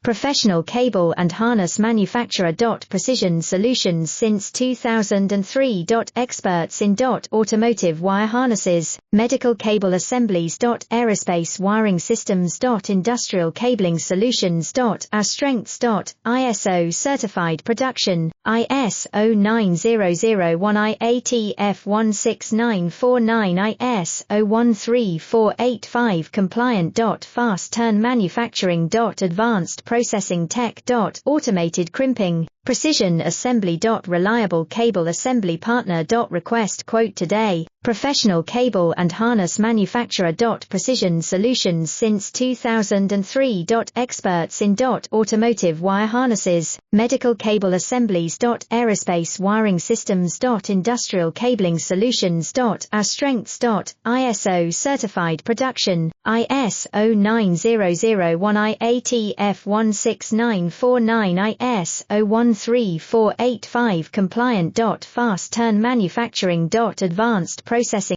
professional cable and harness manufacturer. Precision Solutions since 2003. Experts in automotive wire harnesses, medical cable assemblies. Aerospace wiring systems. Industrial cabling solutions. Our strengths. ISO certified production, ISO 9001 IATF16949 ISO 13485 compliant. Fast turn manufacturing. Advanced processing tech. Automated crimping, precision assembly. Reliable cable assembly partner. Request quote today. Professional cable and harness manufacturer. Precision Solutions since 2003. Experts in automotive wire harnesses, medical cable assemblies. Aerospace wiring systems. Industrial cabling solutions. Our strengths. ISO certified production, ISO 9001 IATF16949 ISO 13485 compliant. Fast turn manufacturing. Advanced processing